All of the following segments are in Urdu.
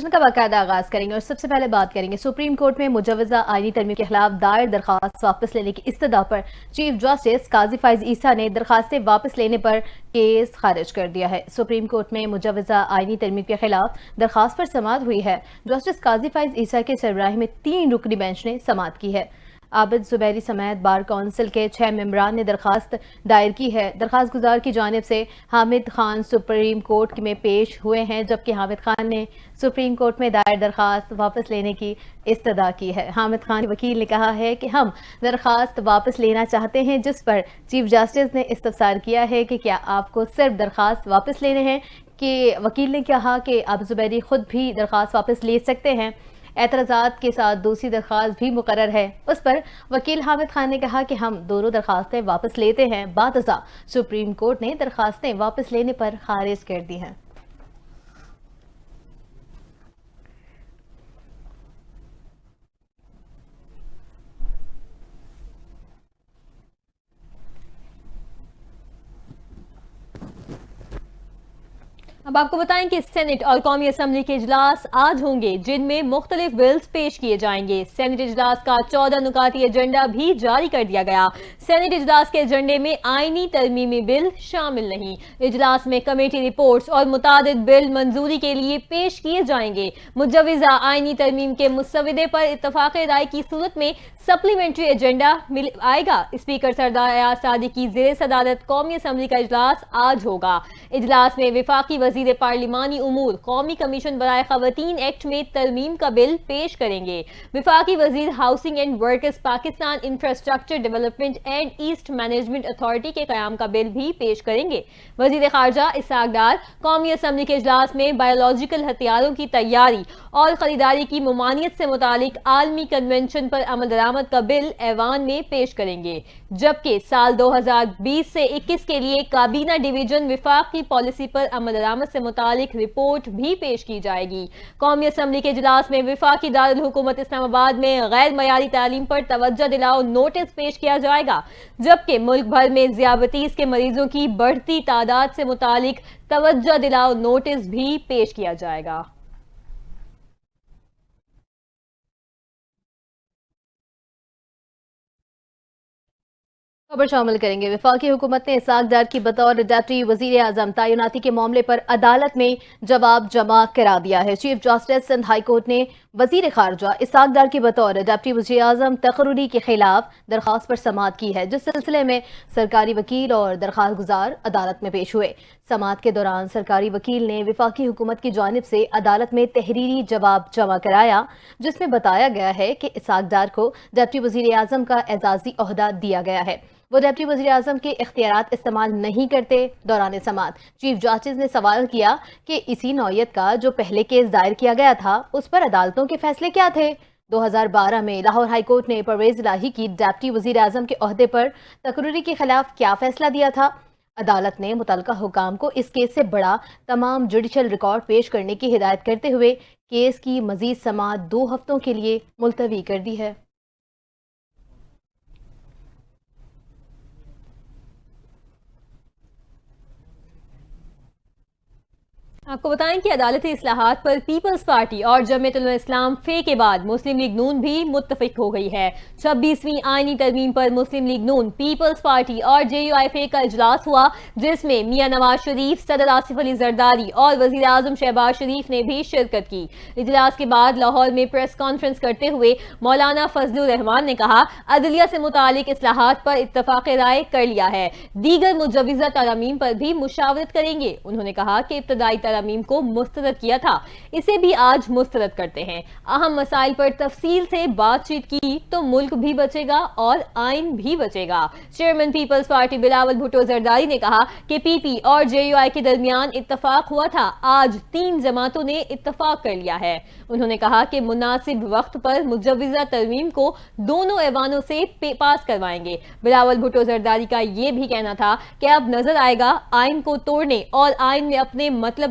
کا باقاعدہ آغاز کریں گے اور سب سے پہلے بات کریں گے سپریم کورٹ میں مجوزہ آئینی ترمیم کے خلاف دائر درخواست واپس لینے کی استدعا پر چیف جسٹس قاضی فائز عیسیٰ نے درخواستیں واپس لینے پر کیس خارج کر دیا ہے۔ سپریم کورٹ میں مجوزہ آئینی ترمیم کے خلاف درخواست پر سماعت ہوئی ہے۔ جسٹس قاضی فائز عیسیٰ کے سربراہی میں 3 رکنی بینچ نے سماعت کی ہے۔ عابد زبیری سمیت بار کونسل کے 6 ممبران نے درخواست دائر کی ہے۔ درخواست گزار کی جانب سے حامد خان سپریم کورٹ میں پیش ہوئے ہیں، جبکہ حامد خان نے سپریم کورٹ میں دائر درخواست واپس لینے کی استدعا کی ہے۔ حامد خان کے وکیل نے کہا ہے کہ ہم درخواست واپس لینا چاہتے ہیں، جس پر چیف جسٹس نے استفسار کیا ہے کہ کیا آپ کو صرف درخواست واپس لینے ہیں، کہ وکیل نے کہا کہ عابد زبیری خود بھی درخواست واپس لے سکتے ہیں۔ اعتراضات کے ساتھ دوسری درخواست بھی مقرر ہے، اس پر وکیل حامد خان نے کہا کہ ہم دونوں درخواستیں واپس لیتے ہیں۔ بعد ازاں سپریم کورٹ نے درخواستیں واپس لینے پر خارج کر دی ہیں۔ اب آپ کو بتائیں کہ سینٹ اور قومی اسمبلی کے اجلاس آج ہوں گے، جن میں مختلف بلز پیش کیے جائیں گے۔ سینٹ اجلاس کا 14 نکاتی ایجنڈا بھی جاری کر دیا گیا۔ سینٹ اجلاس کے ایجنڈے میں آئینی ترمیمی بل شامل نہیں۔ اجلاس میں کمیٹی رپورٹس اور متعدد بل منظوری کے لیے پیش کیے جائیں گے۔ مجوزہ آئینی ترمیم کے مسودے پر اتفاق رائے کی صورت میں سپلیمنٹری ایجنڈا آئے گا۔ اسپیکر سردار ایاز صادق کی زیر صدارت قومی اسمبلی کا اجلاس آج ہوگا۔ اجلاس میں وفاقی وزیر پارلیمانی امور قومی کمیشن برائے خواتین ایکٹ میں ترمیم کا بل پیش کریں گے۔ وفاقی وزیر housing and workers Pakistan infrastructure development and asset management authority کے قیام کا بل بھی پیش کریں گے۔ وزیر خارجہ اسحاق ڈار قومی اسمبلی کے اجلاس میں بایولوجیکل ہتھیاروں کی تیاری اور خریداری کی ممانعت سے متعلق عالمی کنونشن پر عمل درآمد کا بل ایوان میں پیش کریں گے، جبکہ سال 2020 سے 21 کے لیے کابینہ ڈویژن وفاق کی پالیسی پر عمل درآمد سے متعلق رپورٹ بھی پیش کی جائے گی۔ قومی اسمبلی کے اجلاس میں وفاقی دارالحکومت اسلام آباد میں غیر معیاری تعلیم پر توجہ دلاؤ نوٹس پیش کیا جائے گا، جبکہ ملک بھر میں ذیابیطس کے مریضوں کی بڑھتی تعداد سے متعلق توجہ دلاؤ نوٹس بھی پیش کیا جائے گا۔ خبر شامل کریں گے۔ وفاقی حکومت نے اسحاق ڈار کی بطور ڈپٹی وزیر اعظم تعیناتی کے معاملے پر عدالت میں جواب جمع کرا دیا ہے۔ Chief justice Sindh high court نے وزیر خارجہ اسحاق ڈار کی بطور ڈپٹی وزیر اعظم تقرری کے خلاف درخواست پر سماعت کی ہے، جس سلسلے میں سرکاری وکیل اور درخواست گزار عدالت میں پیش ہوئے۔ سماعت کے دوران سرکاری وکیل نے وفاقی حکومت کی جانب سے عدالت میں تحریری جواب جمع کرایا، جس میں بتایا گیا ہے کہ اسحاق ڈار کو ڈپٹی وزیر اعظم کا اعزازی عہدہ دیا گیا ہے۔ وہ ڈپٹی وزیر اعظم کے اختیارات استعمال نہیں کرتے۔ دوران سماعت چیف جسٹس نے سوال کیا کہ اسی نوعیت کا جو پہلے کیس دائر کیا گیا تھا، اس پر عدالتوں کے فیصلے کیا تھے؟ 2012 میں لاہور ہائی کورٹ نے پرویز الہی کی ڈپٹی وزیر اعظم کے عہدے پر تقرری کے خلاف کیا فیصلہ دیا تھا؟ عدالت نے متعلقہ حکام کو اس کیس سے بڑا تمام جوڈیشل ریکارڈ پیش کرنے کی ہدایت کرتے ہوئے کیس کی مزید سماعت 2 ہفتوں کے لیے ملتوی کر دی ہے۔ آپ کو بتائیں کہ عدالتی اصلاحات پر پیپلز پارٹی اور جمعیت علماء اسلام فے کے بعد مسلم لیگ نون بھی متفق ہو گئی ہے۔ 26ویں آئینی ترمیم پر مسلم لیگ نون، پیپلز پارٹی اور جے یو آئی فے کا اجلاس ہوا، جس میں میاں نواز شریف، صدر آصف علی زرداری اور وزیر اعظم شہباز شریف نے بھی شرکت کی۔ اجلاس کے بعد لاہور میں پریس کانفرنس کرتے ہوئے مولانا فضل الرحمان نے کہا، عدلیہ سے متعلق اصلاحات پر اتفاق رائے کر لیا ہے، دیگر مجوزہ ترامیم پر بھی مشاورت کریں گے۔ انہوں نے کہا کہ ابتدائی ترامیم کو مسترد کیا تھا، اسے بھی آج مسترد کرتے ہیں۔ اہم مسائل پر تفصیل سے بات چیت کی تو ملک بھی بچے گا اور آئین بھی بچے گا۔ Chairman People's Party Bilawal Bhutto Zardari نے کہا کہ پی پی اور جے یو آئی کے درمیان اتفاق ہوا تھا، آج 3 جماعتوں نے اتفاق کر لیا ہے۔ انہوں نے کہا کہ مناسب وقت پر مجوزہ ترمیم کو دونوں ایوانوں سے پاس کروائیں گے۔ بلاول بھٹو زرداری کا یہ بھی کہنا تھا کہ اب نظر آئے گا آئین کو توڑنے اور آئین میں اپنے مطلب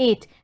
8,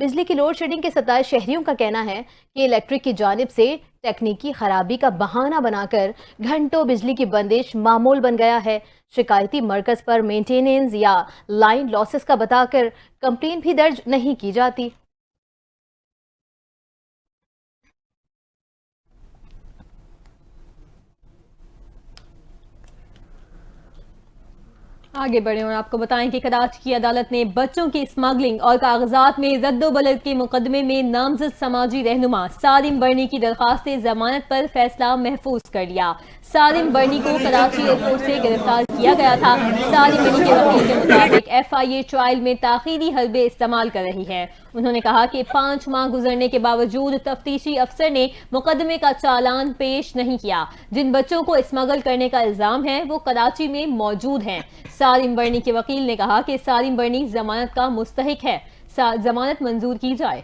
بجلی کی لوڈ شیڈنگ کے 27 شہریوں کا کہنا ہے کہ الیکٹرک کی جانب سے تکنیکی خرابی کا بہانہ بنا کر گھنٹوں بجلی کی بندش معمول بن گیا ہے۔ شکایتی مرکز پر مینٹیننس یا لائن لاسز کا بتا کر کمپلین بھی درج نہیں کی جاتی۔ آگے بڑھیں اور آپ کو بتائیں کہ کراچی کی عدالت نے بچوں کی اسمگلنگ اور کاغذات میں رد و بدل کے مقدمے میں نامزد سماجی رہنما سالم برنی کی درخواست ضمانت پر فیصلہ محفوظ کر لیا۔ سالم برنی کو کراچی ایئرپورٹ سے گرفتار کیا گیا تھا۔ سالم برنی کے وکیل کے مطابق FIA ٹرائل میں تاخیری حلبے استعمال کر رہی ہے۔ انہوں نے کہا کہ 5 ماہ گزرنے کے باوجود تفتیشی افسر نے مقدمے کا چالان پیش نہیں کیا۔ جن بچوں کو اسمگل کرنے کا الزام ہے وہ کراچی میں موجود ہیں۔ سالم برنی کے وکیل نے کہا کہ سالم برنی ضمانت کا مستحق ہے، ضمانت منظور کی جائے۔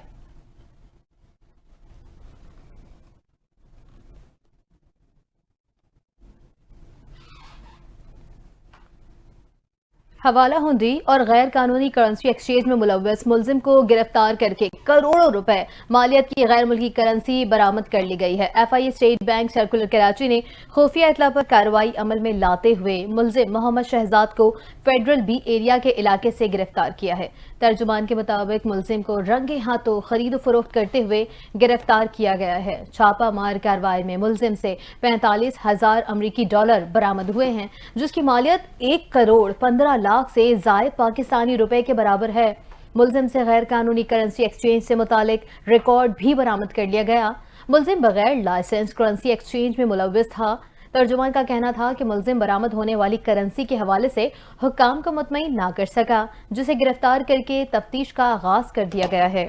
حوالہ ہنڈی اور غیر قانونی کرنسی ایکسچینج میں ملوث ملزم کو گرفتار کر کے کروڑوں روپے مالیت کی غیر ملکی کرنسی برآمد کر لی گئی ہے۔ FIA state bank circular Karachi نے خفیہ اطلاع پر کارروائی عمل میں لاتے ہوئے ملزم محمد شہزاد کو فیڈرل بی ایریا کے علاقے سے گرفتار کیا ہے۔ ترجمان کے مطابق ملزم کو رنگے ہاتھوں خرید و فروخت کرتے ہوئے گرفتار کیا گیا ہے۔ چھاپہ مار کارروائی میں ملزم سے 45,000 امریکی ڈالر برآمد ہوئے ہیں، جس کی مالیت 1 کروڑ 15 لاکھ سے زائد پاکستانی روپے کے برابر ہے۔ ملزم سے غیر قانونی کرنسی ایکسچینج سے متعلق ریکارڈ بھی برآمد کر لیا گیا۔ ملزم بغیر لائسنس کرنسی ایکسچینج میں ملوث تھا۔ ترجمان کا کہنا تھا کہ ملزم برآمد ہونے والی کرنسی کے حوالے سے حکام کو مطمئن نہ کر سکا، جسے گرفتار کر کے تفتیش کا آغاز کر دیا گیا ہے۔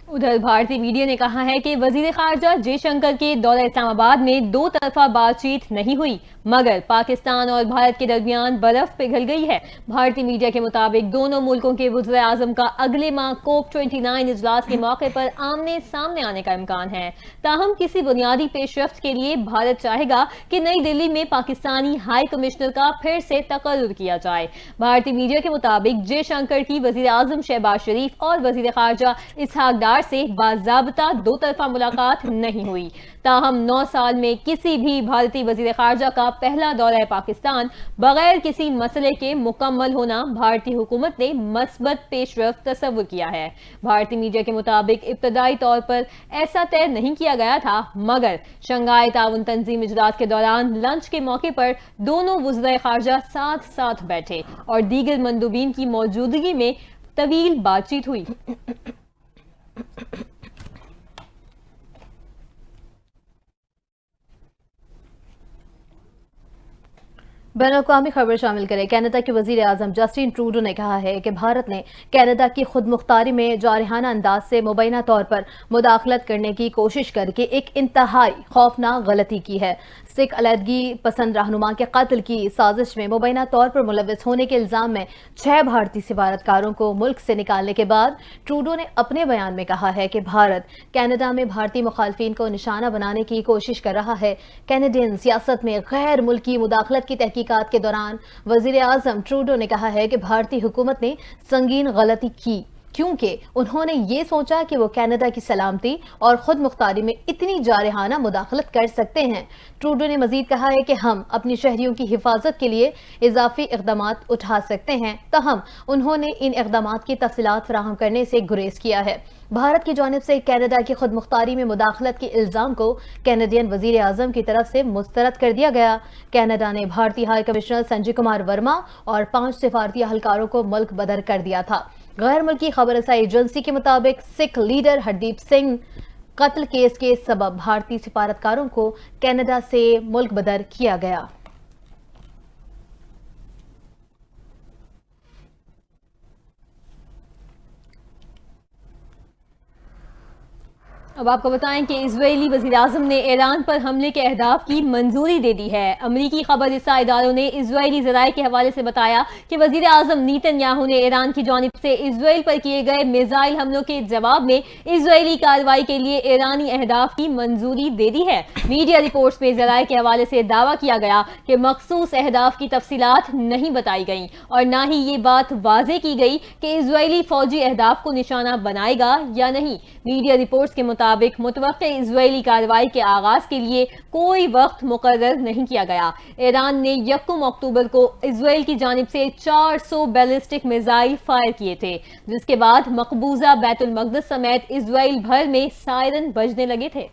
ادھر بھارتی میڈیا نے کہا ہے کہ وزیر خارجہ جے شنکر کے دورہ اسلام آباد میں 2 طرفہ بات چیت نہیں ہوئی، مگر پاکستان اور بھارت کے درمیان برف پگھل گئی ہے۔ بھارتی میڈیا کے مطابق دونوں ملکوں کے وزراء اعظم کا اگلے ماہ کوپ 29 اجلاس کے موقع پر آمنے سامنے آنے کا امکان ہے۔ تاہم کسی بنیادی پیش رفت کے لیے بھارت چاہے گا کہ نئی دلی میں پاکستانی ہائی کمشنر کا پھر سے تقرر کیا جائے۔ بھارتی میڈیا کے مطابق جے شنکر کی وزیر اعظم شہباز شریف اور وزیر خارجہ اسحاق ڈار سے باضابطہ 2 طرفہ ملاقات نہیں ہوئی۔ تاہم 9 سال میں کسی بھی بھارتی وزیر خارجہ کا پہلا دورہ پاکستان بغیر کسی مسئلے کے مکمل ہونا بھارتی حکومت نے مثبت پیش رفت تصور کیا ہے۔ بھارتی میڈیا کے مطابق ابتدائی طور پر ایسا طے نہیں کیا گیا تھا، مگر شنگھائی تعاون تنظیم اجلاس کے دوران لنچ کے موقع پر دونوں وزرائے خارجہ ساتھ ساتھ بیٹھے اور دیگر مندوبین کی موجودگی میں طویل بات چیت ہوئی۔ بین الاقوامی خبر شامل کریں۔ کینیڈا کے وزیر اعظم جسٹن ٹروڈو نے کہا ہے کہ بھارت نے کینیڈا کی خود مختاری میں جارحانہ انداز سے مبینہ طور پر مداخلت کرنے کی کوشش کر کے ایک انتہائی خوفناک غلطی کی ہے۔ سکھ علیحدگی پسند رہنما کے قتل کی سازش میں مبینہ طور پر ملوث ہونے کے الزام میں 6 بھارتی سفارتکاروں کو ملک سے نکالنے کے بعد ٹروڈو نے اپنے بیان میں کہا ہے کہ بھارت کینیڈا میں بھارتی مخالفین کو نشانہ بنانے کی کوشش کر رہا ہے۔ کینیڈین سیاست میں غیر ملکی مداخلت کی تحقیقات کے دوران وزیر اعظم ٹروڈو نے کہا ہے کہ بھارتی حکومت نے سنگین غلطی کی، کیونکہ انہوں نے یہ سوچا کہ وہ کینیڈا کی سلامتی اور خود مختاری میں اتنی جارحانہ مداخلت کر سکتے ہیں۔ ٹروڈو نے مزید کہا ہے کہ ہم اپنی شہریوں کی حفاظت کے لیے اضافی اقدامات اٹھا سکتے ہیں، تاہم انہوں نے ان اقدامات کی تفصیلات فراہم کرنے سے گریز کیا ہے۔ بھارت کی جانب سے کینیڈا کی خود مختاری میں مداخلت کے الزام کو کینیڈین وزیر اعظم کی طرف سے مسترد کر دیا گیا۔ کینیڈا نے بھارتی ہائی کمشنر سنجے کمار ورما اور 5 سفارتی اہلکاروں کو ملک بدر کر دیا تھا۔ غیر ملکی خبر رسائی ایجنسی کے مطابق سکھ لیڈر ہردیپ سنگھ قتل کیس کے سبب بھارتی سفارتکاروں کو کینیڈا سے ملک بدر کیا گیا۔ اب آپ کو بتائیں کہ اسرائیلی وزیراعظم نے ایران پر حملے کے اہداف کی منظوری دے دی ہے۔ امریکی خبر رساں اداروں نے اسرائیلی ذرائع کے حوالے سے بتایا کہ وزیر اعظم نیتن یاہو نے ایران کی جانب سے اسرائیل پر کیے گئے میزائل حملوں کے جواب میں اسرائیلی کارروائی کے لیے ایرانی اہداف کی منظوری دے دی ہے۔ میڈیا رپورٹس میں ذرائع کے حوالے سے دعویٰ کیا گیا کہ مخصوص اہداف کی تفصیلات نہیں بتائی گئیں اور نہ ہی یہ بات واضح کی گئی کہ اسرائیلی فوجی اہداف کو نشانہ بنائے گا یا نہیں۔ میڈیا رپورٹس کے مطابق متوقع اسرائیلی کارروائی کے آغاز کے لیے کوئی وقت مقرر نہیں کیا گیا۔ ایران نے 1 اکتوبر کو اسرائیل کی جانب سے 400 بیلسٹک میزائل فائر کیے تھے، جس کے بعد مقبوضہ بیت المقدس سمیت اسرائیل بھر میں سائرن بجنے لگے تھے۔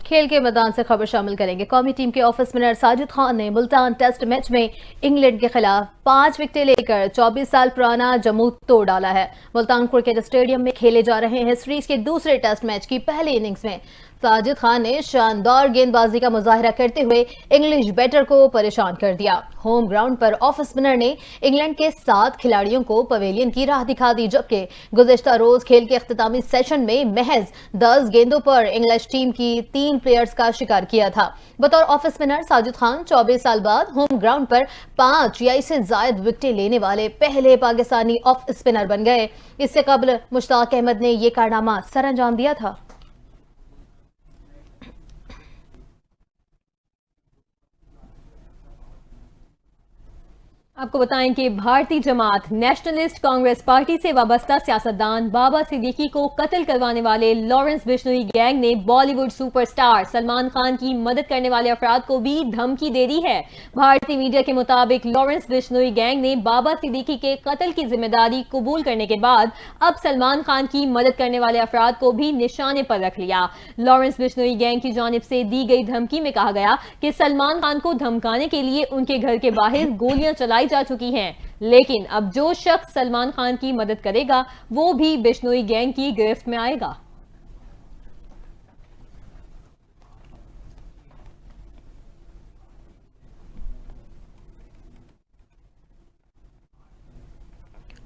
کھیل کے میدان سے خبر شامل کریں گے۔ قومی ٹیم کے آف اسپنر ساجد خان نے ملتان ٹیسٹ میچ میں انگلینڈ کے خلاف 5 وکٹیں لے کر 24 سال پرانا جمود توڑ ڈالا ہے۔ ملتان کرکٹ اسٹیڈیم میں کھیلے جا رہے ہیں سیریز کے دوسرے ٹیسٹ میچ کی پہلی اننگز میں ساجد خان نے شاندار گیند بازی کا مظاہرہ کرتے ہوئے انگلش بیٹر کو پریشان کر دیا۔ ہوم گراؤنڈ پر آف اسپنر نے انگلینڈ کے 7 کھلاڑیوں کو پویلین کی راہ دکھا دی، جبکہ گزشتہ روز کھیل کے اختتامی سیشن میں محض 10 گیندوں پر انگلش ٹیم کی 3 پلیئرز کا شکار کیا تھا۔ بطور آف اسپنر ساجد خان 24 سال بعد ہوم گراؤنڈ پر 5 یا اس سے زائد وکٹیں لینے والے پہلے پاکستانی آف اسپنر بن گئے۔ اس سے قبل مشتاق احمد نے یہ کارنامہ سر انجام دیا تھا۔ آپ کو بتائیں کہ بھارتی جماعت نیشنلسٹ کانگریس پارٹی سے وابستہ سیاستدان بابا صدیقی کو قتل کروانے والے لارنس بشنوئی گینگ نے Bollywood super star Salman Khan کی مدد کرنے والے افراد کو بھی دھمکی دے دی ہے۔ بھارتی میڈیا کے مطابق لارنس بشنوئی گینگ نے بابا صدیقی کے قتل کی ذمہ داری قبول کرنے کے بعد اب سلمان خان کی مدد کرنے والے افراد کو بھی نشانے پر رکھ لیا۔ لارنس بشنوئی گینگ کی جانب سے دی گئی دھمکی میں کہا گیا کہ سلمان خان کو دھمکانے کے لیے ان کے گھر کے باہر گولیاں چلائی جا چکی ہیں، لیکن اب جو شخص سلمان خان کی مدد کرے گا وہ بھی بشنوئی گینگ کی گرفت میں آئے گا۔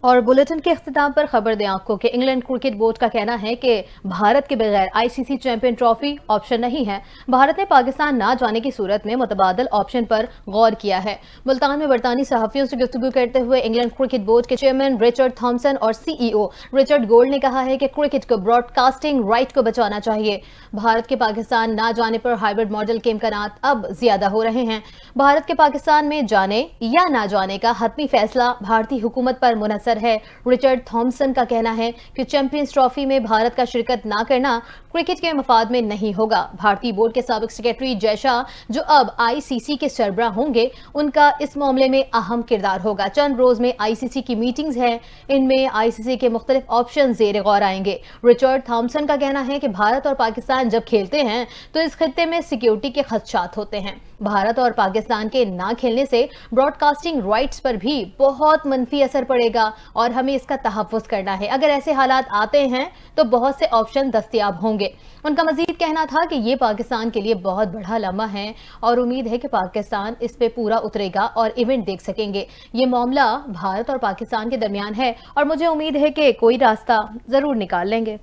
اور بلیٹن کے اختتام پر خبر دیں آپ کو کہ انگلینڈ کرکٹ بورڈ کا کہنا ہے کہ بھارت کے بغیر آئی سی سی چیمپئن ٹرافی آپشن نہیں ہے۔ بھارت نے پاکستان نہ جانے کی صورت میں متبادل آپشن پر غور کیا ہے۔ ملتان میں برطانوی صحافیوں سے گفتگو کرتے ہوئے انگلینڈ کرکٹ بورڈ کے چیئرمین رچرڈ تھامسن اور سی ای او رچرڈ گولڈ نے کہا ہے کہ کرکٹ کو براڈ کاسٹنگ رائٹ کو بچانا چاہیے۔ بھارت کے پاکستان نہ جانے پر ہائبرڈ ماڈل کے امکانات اب زیادہ ہو رہے ہیں۔ بھارت کے پاکستان میں جانے یا نہ جانے کا حتمی فیصلہ بھارتی حکومت پر منحصر ہے۔ رچرڈ تھامسن کا کہنا ہے کہ چیمپئنز ٹرافی میں بھارت کا شرکت نہ کرنا کرکٹ کے مفاد میں نہیں ہوگا۔ بھارتی بورڈ کے سابق سیکرٹری جے شاہ، جو اب آئی سی سی کے سربراہ ہوں گے، ان کا اس معاملے میں اہم کردار ہوگا۔ چند روز میں آئی سی سی کی میٹنگز ہیں، ان میں آئی سی سی کے مختلف آپشن زیر غور آئیں گے۔ رچرڈ تھامسن کا کہنا ہے کہ بھارت اور پاکستان جب کھیلتے ہیں تو اس خطے میں سیکیورٹی کے خدشات ہوتے ہیں۔ بھارت اور پاکستان کے نہ کھیلنے سے براڈ کاسٹنگ رائٹس پر بھی بہت منفی اثر پڑے گا اور ہمیں اس کا تحفظ کرنا ہے۔ اگر ایسے حالات آتے ہیں تو بہت سے آپشن دستیاب ہوں گے۔ ان کا مزید کہنا تھا کہ یہ پاکستان کے لیے بہت بڑا لمحہ ہے اور امید ہے کہ پاکستان اس پہ پورا اترے گا اور ایونٹ دیکھ سکیں گے۔ یہ معاملہ بھارت اور پاکستان کے درمیان ہے اور مجھے امید ہے کہ کوئی راستہ ضرور نکال لیں گے۔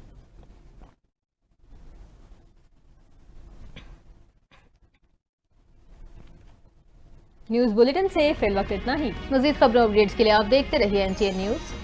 نیوز بلیٹن سے فی الوقت اتنا ہی۔ مزید خبروں اپڈیٹس کے لیے آپ دیکھتے رہیے NTN نیوز۔